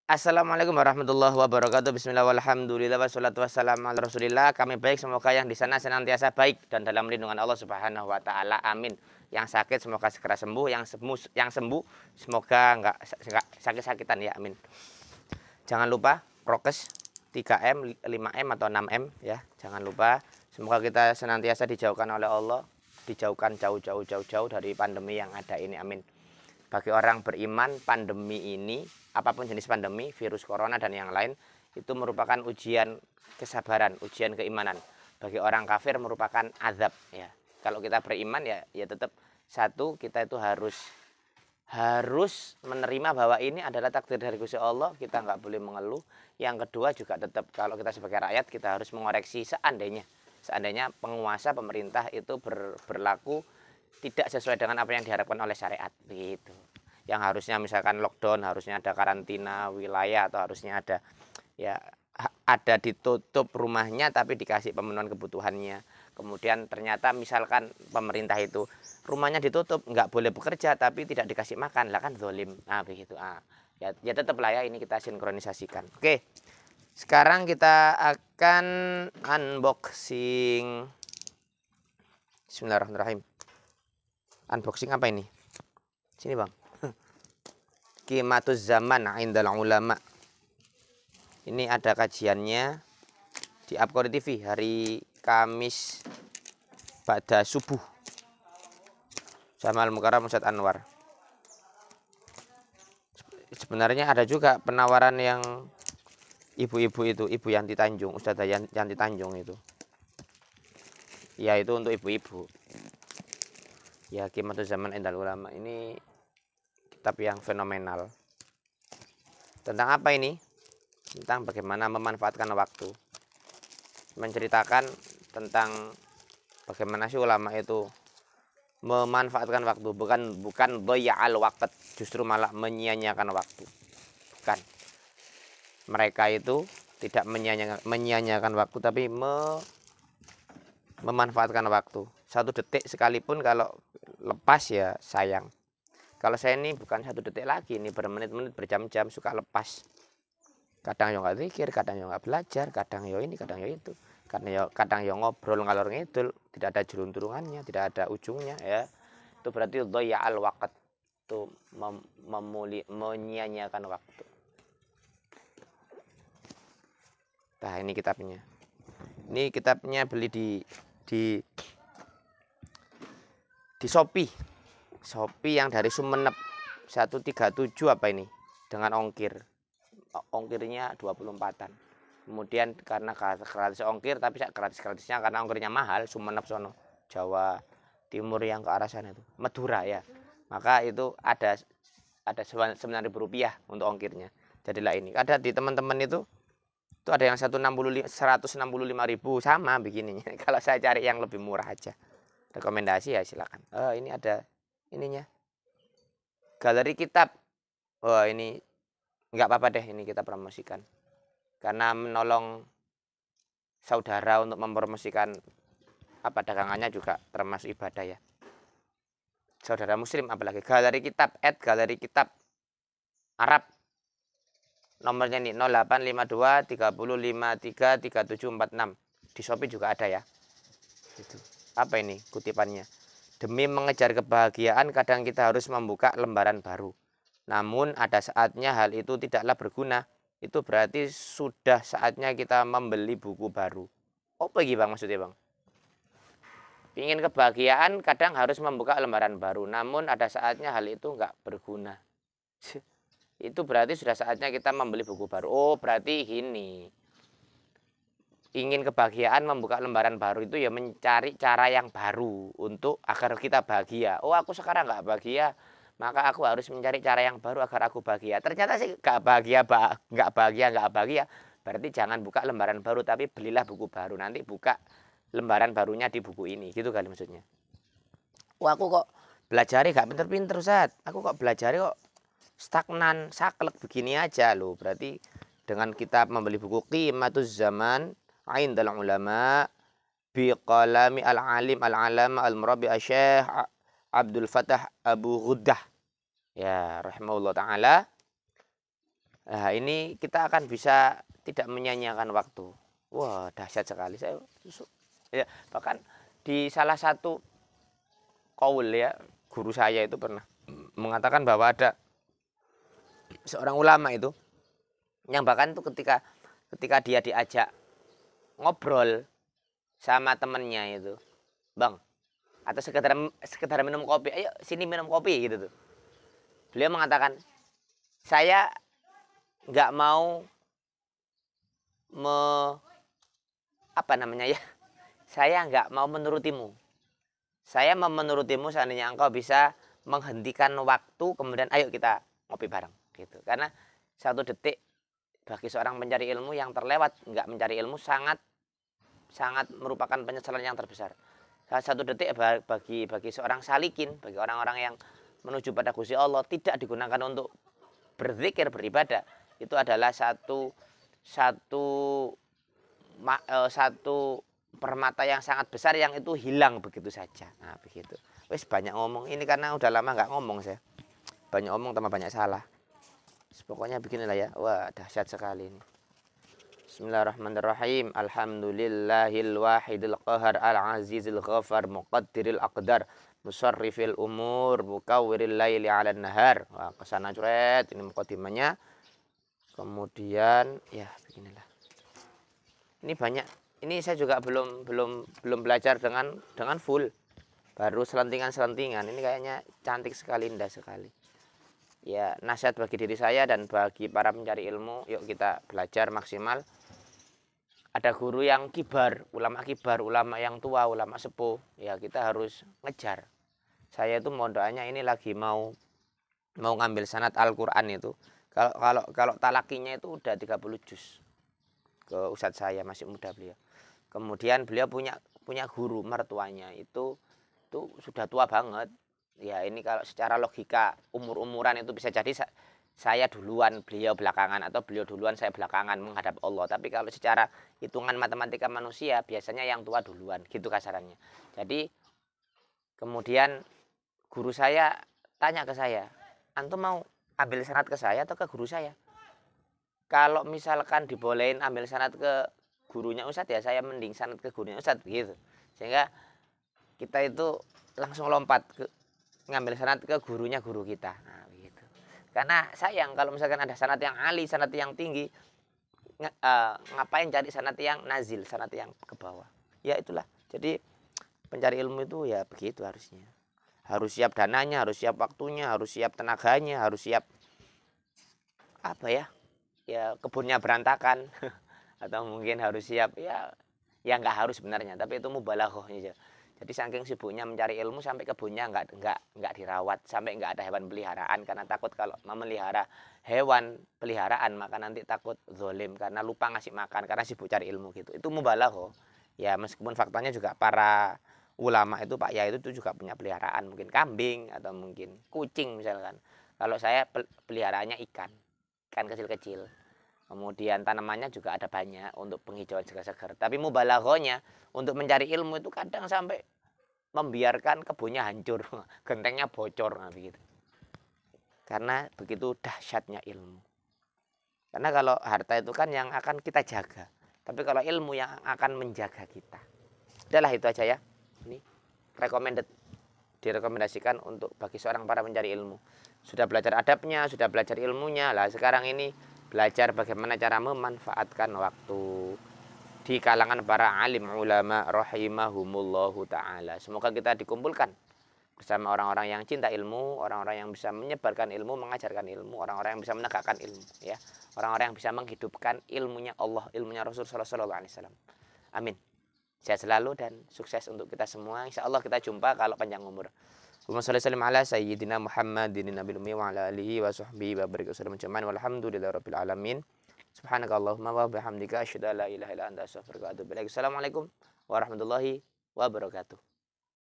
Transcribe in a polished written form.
Assalamualaikum warahmatullahi wabarakatuh. Bismillah walhamdulillah wassalatu wassalamu ala Rasulillah. Kami baik, semoga yang di sana senantiasa baik dan dalam lindungan Allah Subhanahu wa taala. Amin. Yang sakit semoga segera sembuh, yang sembuh semoga enggak sakit-sakitan ya. Amin. Jangan lupa prokes 3M, 5M atau 6M ya. Jangan lupa. Semoga kita senantiasa dijauhkan oleh Allah, dijauhkan jauh dari pandemi yang ada ini. Amin. Bagi orang beriman, pandemi ini, apapun jenis pandemi, virus corona dan yang lain, itu merupakan ujian kesabaran, ujian keimanan. Bagi orang kafir merupakan azab ya. Kalau kita beriman ya tetap satu, kita itu harus menerima bahwa ini adalah takdir dari Gusti Allah, kita nggak boleh mengeluh. Yang kedua juga tetap kalau kita sebagai rakyat kita harus mengoreksi seandainya penguasa pemerintah itu berlaku tidak sesuai dengan apa yang diharapkan oleh syariat begitu. Yang harusnya misalkan lockdown, harusnya ada karantina wilayah, atau harusnya ada ditutup rumahnya tapi dikasih pemenuhan kebutuhannya. Kemudian ternyata misalkan pemerintah itu rumahnya ditutup, nggak boleh bekerja tapi tidak dikasih makan, lah kan zolim. Nah begitu. Ya tetap lah ya, ini kita sinkronisasikan. Oke, sekarang kita akan unboxing. Bismillahirrahmanirrahim. Unboxing apa ini? Sini bang. Qimatuz zaman indal ulama. Ini ada kajiannya di Abqori TV hari Kamis pada subuh sama Al-Mukarram Ustadz Anwar. Sebenarnya ada juga penawaran yang ibu-ibu itu, Ibu Yanti Tanjung, Ustazah Yanti Tanjung itu. Ya itu untuk ibu-ibu. Ya Qimatuz zaman indal ulama ini kitab yang fenomenal. Tentang apa ini? Tentang bagaimana memanfaatkan waktu. Menceritakan tentang bagaimana sih ulama itu memanfaatkan waktu, bukan bayal waqt, justru malah menyia-nyiakan waktu. Bukan. Mereka itu tidak menyia-nyiakan waktu tapi memanfaatkan waktu. 1 detik sekalipun kalau lepas ya sayang. Kalau saya ini bukan 1 detik lagi, ini bermenit-menit, berjam-jam suka lepas. Kadang yo nggak zikir, kadang yo nggak belajar, kadang yo ini, kadang yo itu, kadang yo ngobrol ngalor ngidul, tidak ada jelunturungannya, tidak ada ujungnya ya. Itu berarti dhaya'al waqt, itu menyia-nyiakan waktu. Nah ini kitabnya. Ini kitabnya beli di Shopee yang dari Sumeneb 137 apa ini dengan ongkirnya 24-an. Kemudian karena gratis ongkir, tapi gratisnya karena ongkirnya mahal, Sumeneb sono Jawa Timur yang ke arah sana itu Madura ya, maka itu ada 9.000 rupiah untuk ongkirnya. Jadilah ini ada di teman-teman itu ada yang 165.000 sama begininya. Kalau saya cari yang lebih murah aja, rekomendasi ya silakan. Ini ada ininya, galeri kitab. Ini nggak apa-apa deh, ini kita promosikan karena menolong saudara untuk mempromosikan dagangannya juga termasuk ibadah ya, saudara muslim. Apalagi galeri kitab, galeri kitab Arab, nomornya nih 0852 3053 3746. Di Shopee juga ada ya. Itu apa ini kutipannya? Demi mengejar kebahagiaan kadang kita harus membuka lembaran baru, namun ada saatnya hal itu tidaklah berguna. Itu berarti sudah saatnya kita membeli buku baru. Apa lagi bang maksudnya bang? Ingin kebahagiaan kadang harus membuka lembaran baru, namun ada saatnya hal itu nggak berguna. Itu berarti sudah saatnya kita membeli buku baru. Oh berarti gini, ingin kebahagiaan membuka lembaran baru itu ya mencari cara yang baru untuk agar kita bahagia. Oh aku sekarang nggak bahagia, maka aku harus mencari cara yang baru agar aku bahagia. Ternyata sih nggak bahagia. Berarti jangan buka lembaran baru, tapi belilah buku baru. Nanti buka lembaran barunya di buku ini, gitu kali maksudnya. Wah aku kok belajarnya nggak pinter-pinter Ustaz. Aku kok belajarnya kok stagnan, saklek begini aja loh. Berarti dengan kita membeli buku Qimatuz Zaman Indal Ulama biqalami al-alim al-alama al-murabbi Syekh Abdul Fattah Abu Ghuddah ya rahimahullah taala. Nah, ini kita akan bisa tidak menyia-nyiakan waktu. Wah, dahsyat sekali. Saya ya, bahkan di salah satu qaul ya, guru saya itu pernah mengatakan bahwa ada seorang ulama itu yang bahkan itu ketika dia diajak ngobrol sama temennya itu, Bang, atau sekedar minum kopi, ayo sini minum kopi gitu tuh. Beliau mengatakan, saya nggak mau apa namanya ya, saya nggak mau menurutimu. Saya mau menurutimu seandainya engkau bisa menghentikan waktu, kemudian ayo kita ngopi bareng gitu. Karena 1 detik bagi seorang pencari ilmu yang terlewat nggak mencari ilmu sangat merupakan penyesalan yang terbesar. 1 detik bagi seorang salikin, bagi orang-orang yang menuju pada Gusti Allah tidak digunakan untuk berzikir, beribadah, itu adalah satu permata yang sangat besar yang itu hilang begitu saja. Nah, begitu. Wes banyak ngomong ini karena udah lama nggak ngomong saya. Banyak ngomong tambah banyak salah. Pokoknya beginilah ya. Wah, dahsyat sekali ini. Bismillahirrahmanirrahim. Alhamdulillahil wahidil qahar al-azizil ghafar muqaddiril aqdar musarrifil umur mukawwiril laili 'alan nahar. Wah, kesana curet ini mukadimahnya. Kemudian ya beginilah. Ini banyak. Ini saya juga belum belajar dengan full. Baru selentingan-selentingan. Ini kayaknya cantik sekali, indah sekali. Ya, nasihat bagi diri saya dan bagi para pencari ilmu, yuk kita belajar maksimal. Ada guru yang kibar, ulama yang tua, ulama sepuh. Ya, kita harus ngejar. Saya itu mohon doanya ini lagi mau ngambil sanad Al-Qur'an itu. Kalau talakinya itu udah 30 juz. Ke ustadz saya, masih muda beliau. Kemudian beliau punya guru mertuanya itu sudah tua banget. Ya ini kalau secara logika umur-umuran itu bisa jadi saya duluan, beliau belakangan, atau beliau duluan, saya belakangan menghadap Allah. Tapi kalau secara hitungan matematika manusia biasanya yang tua duluan, gitu kasarannya. Jadi kemudian guru saya tanya ke saya, antum mau ambil sanad ke saya atau ke guru saya? Kalau misalkan dibolehin ambil sanad ke gurunya Ustadz, ya saya mending sanad ke gurunya Ustadz gitu. Sehingga kita itu langsung lompat ke ngambil sanad ke gurunya guru kita. Nah, begitu. Karena sayang kalau misalkan ada sanad yang ali, sanad yang tinggi, ngapain cari sanad yang nazil, sanad yang ke bawah. Ya itulah. Jadi pencari ilmu itu ya begitu harusnya. Harus siap dananya, harus siap waktunya, harus siap tenaganya, harus siap apa ya? Ya kebunnya berantakan. Atau mungkin harus siap ya nggak harus sebenarnya, tapi itu mubalaghah aja. Jadi saking sibuknya mencari ilmu sampai kebunnya nggak dirawat, sampai nggak ada hewan peliharaan karena takut kalau memelihara hewan peliharaan maka nanti takut zolim karena lupa ngasih makan karena sibuk cari ilmu gitu. Itu mubalaghah. Ya meskipun faktanya juga para ulama itu Pak Yai itu juga punya peliharaan, mungkin kambing atau mungkin kucing misalkan. Kalau saya peliharaannya ikan kecil-kecil. Kemudian tanamannya juga ada banyak untuk penghijauan segar-segar. Tapi mubalaghahnya untuk mencari ilmu itu kadang sampai membiarkan kebunnya hancur, gentengnya bocor, nah begitu. Karena begitu dahsyatnya ilmu. Karena kalau harta itu kan yang akan kita jaga, tapi kalau ilmu yang akan menjaga kita. Udahlah itu aja ya. Ini direkomendasikan untuk bagi seorang para pencari ilmu. Sudah belajar adabnya, sudah belajar ilmunya. Lah sekarang ini belajar bagaimana cara memanfaatkan waktu di kalangan para alim ulama rahimahumullahu taala. Semoga kita dikumpulkan bersama orang-orang yang cinta ilmu, orang-orang yang bisa menyebarkan ilmu, mengajarkan ilmu, orang-orang yang bisa menegakkan ilmu, ya. Orang-orang yang bisa menghidupkan ilmunya Allah, ilmunya Rasul sallallahu alaihi wasallam. Amin. Sehat selalu dan sukses untuk kita semua. Insya Allah kita jumpa kalau panjang umur. Allahumma shalli sallim ala sayyidina Muhammadin nabiyil ummi wa ala alihi wa sahbihi wa barik wasallam jami'an walhamdulillahirabbil alamin. Subhanakallahumma wa bihamdika asyhadu an la ilaha illa anta astaghfiruka wa atubu ilaik. Assalamualaikum warahmatullahi wabarakatuh.